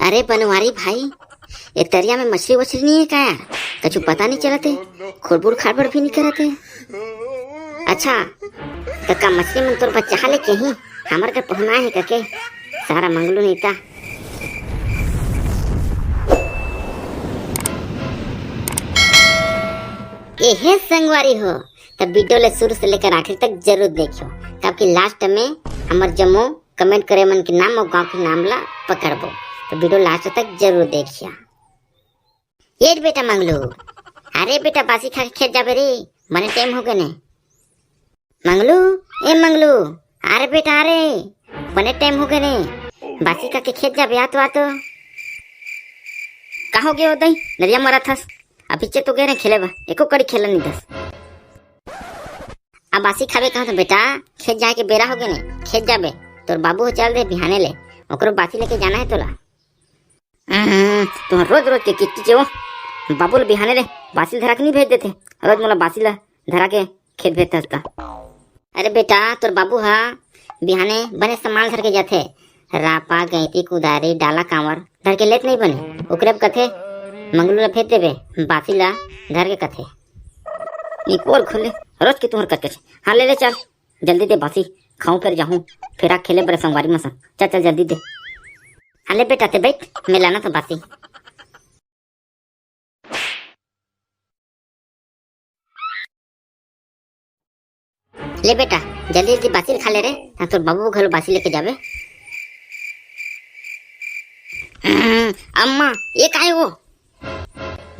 अरे बनवारी भाई, ये तरिया में मछली वछली नहीं है क्या यार? कछु पता नहीं चला थे, खुरबुर खाड़बड़ भी नहीं करते। अच्छा तो का मछली मन तोर बच्चा ले के ही हमार के पहुना है कके सारा मंगलू नहीं था। ये है संगवारी हो तब वीडियो ले शुरू से लेकर आखिर तक जरूर देखियो, तब कि लास्ट में हमार जमो कमेंट करे मन के नाम और गांव के नाम ला पकड़बो, तो वीडियो लास्ट तक जरूर देखिया। ये बेटा मंगलू, अरे बेटा बासी खा के खेत जाबे रे, मने टाइम हो गए ने। मंगलू, ए मंगलू, अरे बेटा अरे मने टाइम हो गए ने, बासी खा के खेत जाबे आतो। कहो गए उदय नरिया मरा थस, अभी चे तो गए रे खेले बा, एको कड़ी खेला नहीं दस। अब बासी खाबे कहा तो बेटा खेत जाए के बेरा हो गए ने, खेत जाबे तोर बाबू हो चल दे बिहाने ले, ओकरो बासी लेके जाना है तोला। तुम रोज रोज के किट्टी चो बाबू ले बिहाने ले बासी धरा के नहीं भेज देते, रोज मोला बासी ला धरा के खेत भेजता। अरे बेटा तोर बाबू हा बिहाने बने सामान धर के जाते, रापा गैती कुदारी डाला कांवर धर के लेत नहीं बने, ओकरे कथे मंगलू ला भेज देबे बासी ला धर के कथे। निकोल खोले रोज के तुम्हार कथे। हाँ ले चल जल्दी दे बासी खाऊं फिर जाऊं, फिर आ खेले बड़े संगवारी मसा, चल चल जल्दी दे। हाँ ले बेटा ते बैठ, मैं लाना तो बासी। ले बेटा जल्दी जल्दी बासी खा ले रे, हाँ तो बाबू घर बासी लेके जावे। अम्मा ये का है वो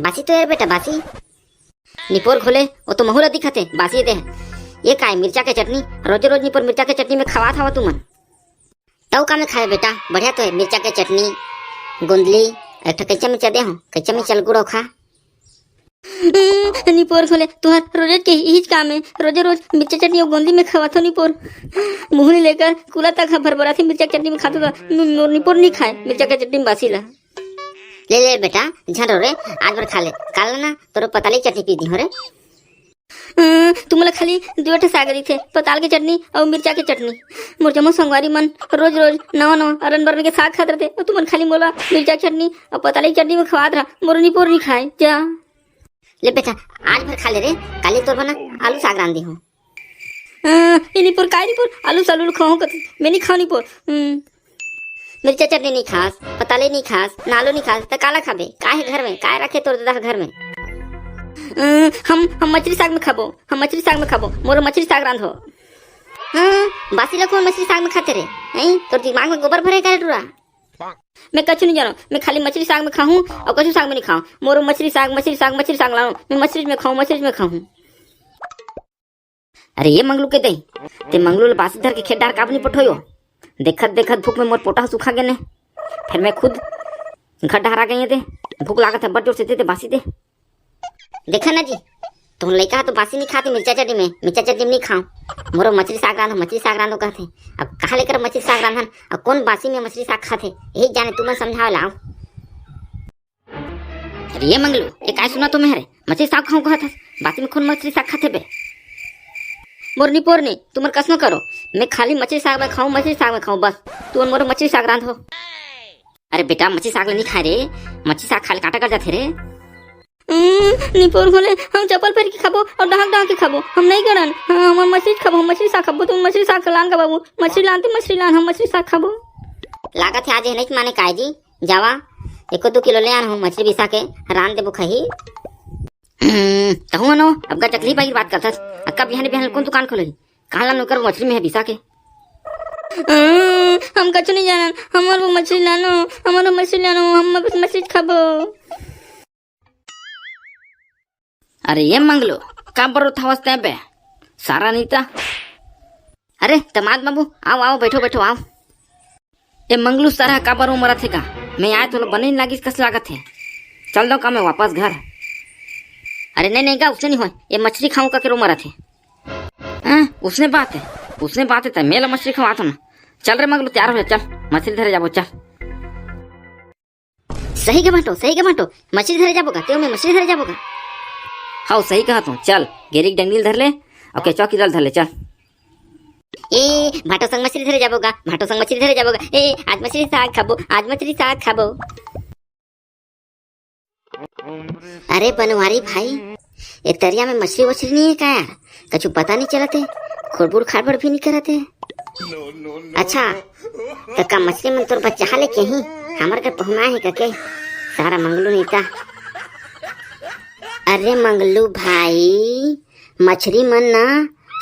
बासी? तो यार बेटा बासी निपोर खोले वो तो महुरा दिखाते बासी दे। ये का है? मिर्चा के चटनी, रोज रोज निपोर मिर्चा के चटनी में खवा था तुमन तव का में खाए बेटा, बढ़िया तो है मिर्चा के चटनी गोंदली एक कच्चा मिर्चा दे हो, कच्चा मिर्चा गुड़ो खा। निपोर खोले तुहार रोज के ही काम है, रोज रोज मिर्चा चटनी और गोंदली में खवा था निपोर, मुहनी लेकर कुला तक भर भरा थी मिर्चा चटनी में खाता था, निपोर नहीं खाए मिर्चा के चटनी बासी ला। ले ले बेटा झरो रे, आज भर खा ले, काल ना तोरो पताली चटनी पी दी हो रे। तुमला खाली दुटा साग दी थे, पताल की चटनी और मिर्चा की चटनी। मोर जमो संगवारी मन रोज रोज नवा नवा अरन बरन के साग खाते रहते, और तुमन खाली मोला मिर्चा की चटनी और पताल की चटनी में खवात रहा, मोर निपोर नहीं खाए जा। ले बेटा आज भर खा ले रे, काली तोर बना आलू साग रांध दी हूँ। ये निपोर काय निपोर आलू सालू खाऊं कत, मैं नहीं खाऊं निपोर। मिर्चा चटनी नहीं खास, पताले नहीं खास, नालो नहीं खास, तो काला खाबे काहे घर में काय रखे तोर दादा घर में। हम मछली साग में खाबो, हम मछली साग में खाबो, मोर मछली साग रांधो। बासी लोग मछली साग में खाते रे, नहीं तोर दिमाग में गोबर भरे का टूरा। मैं कछु नहीं जानो, मैं खाली मछली साग में खाऊं और कछु साग में नहीं खाऊं, मोर मछली साग लाऊं, मैं मछली में खाऊं। अरे ये मंगलू के दे ते मंगलू बासी धर के खेत डार काबनी पठोयो, देखत देखत भूख में मोर पोटा सूखा गए ने, फिर मैं खुद घर डहरा गई थे, भूख लागत है बड़ जोर से दे बासी दे। देखा ना जी तुम लड़का तो बासी नहीं खाते मिर्चा चटनी में नहीं खाऊं, मोरो मछली साग रांधो कहते। अब कहा लेकर मछली साग रांधन और कौन बासी में मछली साग खाते, यही जाने तुम्हें समझाओ लाओ। अरे ये मंगलू ये काय सुना तुम्हें रे, मछली साग खाऊं कहता बासी में कौन मछली साग खाते बे। मोर निपोर नहीं तुम्हार कसम करो, मैं खाली मछली साग में खाऊं बस, तुम मोर मछली साग रांधो। अरे बेटा मछली साग नहीं खाए रे, मछली साग खाली काटा कर जाते रे। निपोर खोले हम चप्पल पहन के खाबो और ढाक के खाबो, हम नहीं करन। हम मछली खाबो, हम मछली साग खाबो, तुम मछली साग लान का बाबू, मछली लान हम मछली साग खाबो। लागत है आज नहीं माने काय जी, जावा 1-2 किलो ले आन हूं मछली बिसा के रान देबो खही। कहूँ नो अब का तकलीफ आई बात करथस, अक्का बिहान कौन दुकान खोलही, कहाँ ला नौकर मछली में है बिसा के। हम कछु नहीं जानन, हमार मछली लानो, हम मछली खाबो। अरे ये मंगलो का बरो था बे सारा नहीं था। अरे तमाद बाबू आओ बैठो आओ। ये मंगलू सारा का बरो मरा थे का, मैं आए तो बने लागी कस लागत है, चल दो का मैं वापस घर। अरे नहीं का उसने नहीं हो, ये मछली खाऊं का के मरा थे। उसने बात है तो मेला मछली खवा था ना। चल रे मंगलू तैयार हो, चल मछली धरे जाबो चल। सही के बाटो मछली धरे जाबो का, मैं मछली धरे जाबो का। हाँ सही कहा तू, चल गेरी डंगील धर ले और केचवा की दल धर ले चल। ए भाटो संग मछली धरे जाबोगा, भाटो संग मछली धरे जाबोगा। ए आज मछली साग खाबो, आज मछली साग खाबो। अरे बनवारी भाई, ये तरिया में मछली वछली नहीं है क्या यार? कछु पता नहीं चलते, खुरबुर खाड़बड़ भी नहीं करते। अच्छा तो का मछली मन तोर बच्चा लेके ही हमारे घर पहुना है कके सारा मंगलू नीता। अरे मंगलू भाई, मछली मन ना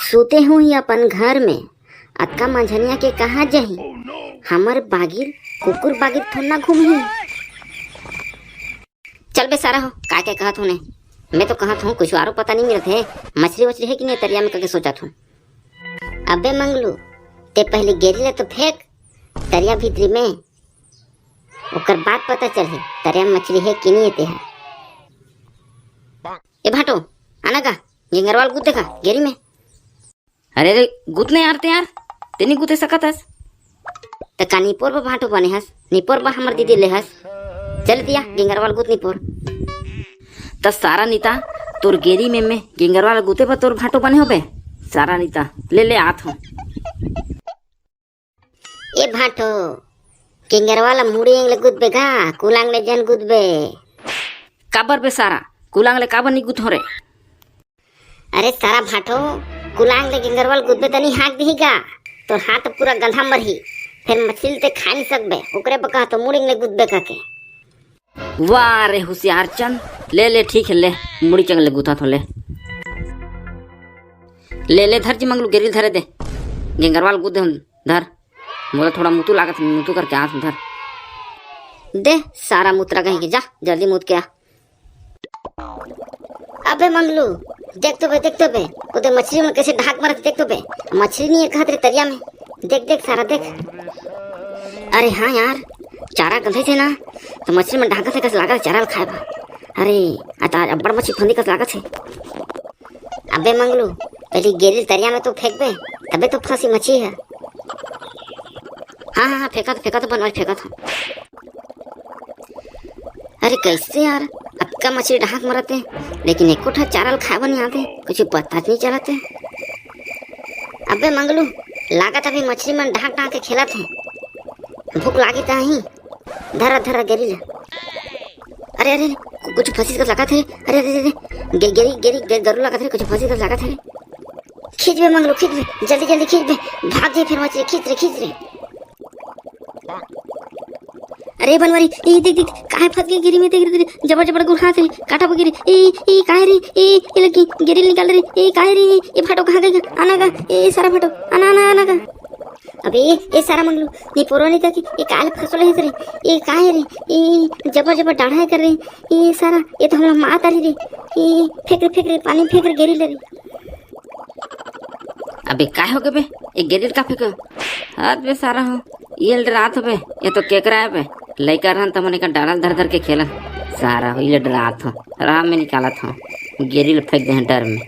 सूते हूँ ही अपन घर में, अक्का मंझनिया के कहाँ जही, हमर बागिर कुकुर बागिर थोड़ा घूमी। चल बे सारा हो, का क्या कहत हूँ? मैं तो कहत हूँ कुछ आरो पता नहीं मिलत है, मछली वछली है कि नहीं तरिया में करके सोचा हूँ। अबे मंगलू, ते पहले गेरी ले तो फेंक तरिया भीतरी में, ओकर बाद पता चले तरिया में मछली है कि नहीं। है ए भाटो आना का गिंगरवाल गुते का गेरी में। अरे रे गुतने यारते यार, ते नहीं गुते सकत हस तो का निपोर बा भाटो बने हस, निपोर बा हमर दीदी ले हस। चल दिया गिंगरवाल गुत निपोर त सारा नीता तोर गेरी में मैं गिंगरवाल गुते पर तोर भाटो बने होबे। सारा नीता ले आत हूँ। ए भाटो गिंगरवाला मुड़ी ले गुदबे गा, कुलांग ले जन गुदबे। काबर बे सारा कुलांग ले काबर नहीं गुत हो रे? अरे सारा भाटो, कुलांग ले गिंगरवाल गुदबे तनी हाथ दीगा तो हाथ पूरा गंधा मरही, फिर मछली ते खा नहीं सकबे, ओकरे बका तो मुड़ी ले गुदबे काके। वाह रे होशियार चंद, ले ठीक है, ले मुड़ी चंग ले गुथा थो, ले धर जी मंगलू गेरी धरे दे, गिंगरवाल गुद दे धर। मोला थोड़ा मुतू लागत, मुतू करके हाथ धर दे। सारा मुतरा कहीं के जा, जल्दी मुत के आ। अबे मंगलू देख तो बे उधर मछली में कैसे ढाक मारत, देख तो बे मछली नहीं है कहत रे तरिया में, देख सारा देख। अरे हाँ यार, चारा गंधे थे ना तो मछली में ढाकत है, कस लागत चारा खाए बा। अरे आता अब्बड़ मछली फंदी कस लागत है। अबे मंगलू पहले गेरी तरिया में तो फेंक बे, तबे तो फंसी मछली है। हाँ फेंका तो बनवाई फेंका था। अरे कैसे यार, अक्का मछली ढाक मरते लेकिन एको ठा चारल खाए नहीं आते, कुछ पता नहीं चलते। अबे मंगलू लागत अभी मछली में ढाक के खेलत है, भूख लागी ता ही धरा गेरी ले। अरे कुछ फंसी का लागत है। अरे गेरी गरू लागत है, कुछ फंसी का लागत है। खींच बे मंगलू, खींच बे जल्दी खींच बे, भाग जाए फिर मछली, खींच रे। अरे बनवारी ए देख काहे फंस गई गिरी में, देख जबर गुहा से काटा बगिरी। ए काहे रे, ए लगी गिरी निकाल रे। ए काहे रे, ए फाटो कहां गया? आना का ए सारा फाटो आना का। अबे ए सारा मंगलू नी पोरोनी तक ए काल फसले है रे। ए काहे रे, ए जबर डाढ़ा कर रे। ए सारा ये तो हमरा मात आली रे। ए फेंक रे पानी फेंक रे गिरी ले रे। अबे काय हो गए बे, एक गेरी का फेंको हाथ बे सारा हो। ये डरात हो बे, ये तो केकरा है बे, लइका रहन त मने का डालल धर के खेला सारा हो। ये डरात हो, आराम में निकाला था गेरी ले फेंक दे डर में।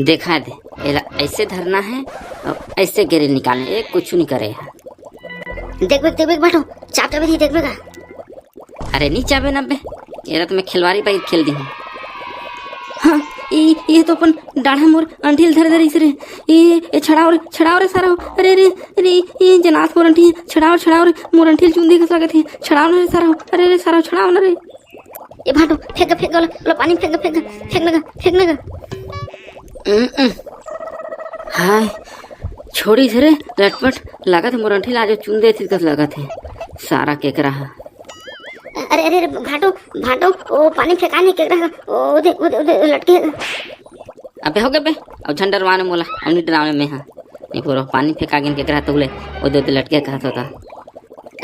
देखा दे एला ऐसे धरना है और ऐसे गेरी निकालने, एक कुछ नहीं करे है। देख बैठो चापटा भी देख बेगा। अरे नहीं चाबे ना बे, ये तो मैं खिलवाड़ी पे खेल दी हूँ। हाँ ये तो अपन डाढ़ा मोर अंठील धर इस रे। ये छड़ाओ रे सारा। अरे ये जनास मोर अंठी छड़ाओ रे, मोर अंठील चुंदी कस लागत है, छड़ाओ ना रे सारा। अरे सारा छड़ाओ ना रे। ये भाटो फेंक लो पानी फेंकने का। हाय छोड़ी धरे लटपट लागत है, मोर अंठील आज चुंदे थी कस लागत है सारा केकरा। अरे भाटो ओ पानी फेंकाने के रहा, ओ दे लटके। अबे हो गए बे, अब झंडरवाने मोला हमनी डरावने में। हाँ नहीं पूरा पानी फेंका गिन के रहा तो बोले ओ दे लटके कहत होता।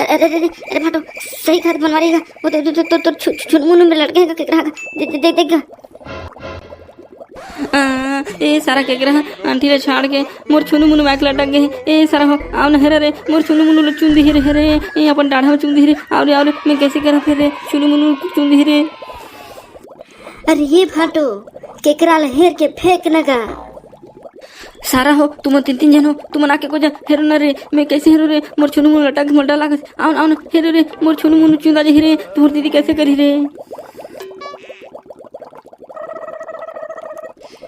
अरे भाटो सही खाद बनवाएगा, वो तो छुनमुन में लटकेगा के रहा, देख ए सारा के रहा आंटी छाड़ के मोर छुनु मुनु बैक लटक गए। ए सारा हो आओ न हेरे रे, मोर छुनु मुनु चुंदी हेरे ए अपन डाढ़ा में चुंदी हेरे। और मैं कैसे करा फिर रे, छुनु मुनु चुंदी हेरे। अरे ये भाटो केकरा हेर के फेंक नगा। सारा हो तुम तीन जन हो, तुम आके को जा हेरो न रे, मैं कैसे हेरो रे, मोर छुनु मुनु लटक मोटा लागत। आओ न हेरो रे, मोर छुनु मुनु चुंदा जे हेरे, तोर दीदी कैसे करी रे।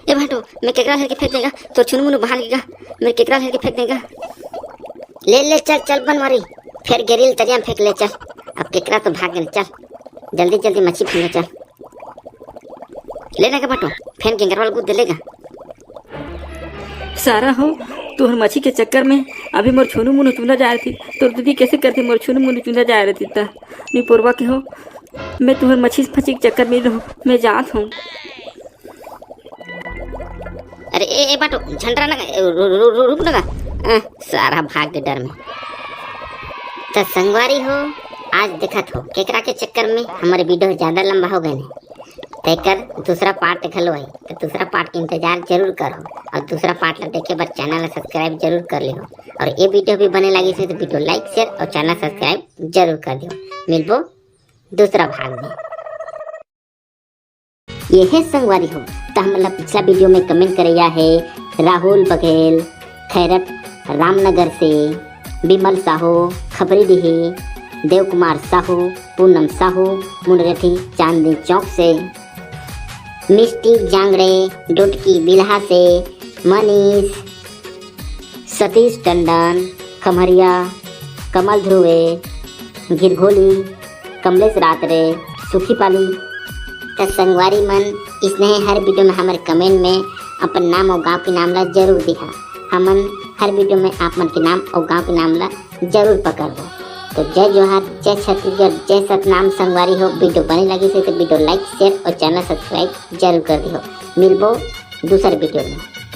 ए ए भाटो मैं केकरा घर के फेंक देगा तो छुन मुनु भाग लेगा मेरे केकरा घर के फेंक देगा ले ले चल चल बनवारी फिर गिरिल तरिया में फेंक ले चल। अब केकरा तो भाग गए, चल जल्दी जल्दी मच्छी फेंक चल। लेना का बाटो फेन के वाल कूद लेगा। सारा हो तोहर मच्छी के चक्कर में अभी मोर छुनु मुनु चुना जा रही थी। तोर दीदी कैसे करती मोर छुनु मुनु चुना जा रही था। नहीं पोरवा के हो मैं तुम्हारे मच्छी फंसी के चक्कर में रहूँ, मैं जात हूँ। अरे ए बाटो झंडरा ना रुक लगा सारा भाग के डर में। तो संगवारी हो आज देखा हो केकरा के चक्कर में हमारे वीडियो ज्यादा लंबा हो गए तेकर दूसरा पार्ट देखलो है तो दूसरा पार्ट के इंतजार जरूर करो और दूसरा पार्ट ला देखे बाद चैनल सब्सक्राइब जरूर कर लियो। और ये वीडियो भी बने लगी से तो वीडियो लाइक शेयर और चैनल सब्सक्राइब जरूर कर दियो। मिलबो दूसरा भाग में। ये है संगवारी हो तो हम पिछला वीडियो में कमेंट करैया है राहुल बघेल खैरत रामनगर से, विमल साहू खबरीडीही, देव कुमार साहू, पूनम साहू मुंडरथी चांदनी चौक से, मिष्टी जांगड़े डुटकी बिल्हा से, मनीष, सतीश टंडन खमरिया, कमल ध्रुवे, गिरघोली, कमलेश रात्रे, सुखी पाली। तो संगवारी मन इसने हर वीडियो में हमारे कमेंट में अपन नाम और गांव के नाम ला जरूर दिखा। हमन हर वीडियो में आप मन के नाम और गांव के नाम ला जरूर पकड़ो। तो जय जोहार, जय छत्तीसगढ़, जय सतनाम। संगवारी हो वीडियो बनी लगी से तो वीडियो लाइक शेयर और चैनल सब्सक्राइब जरूर कर दियो। मिलबो दूसरे वीडियो में।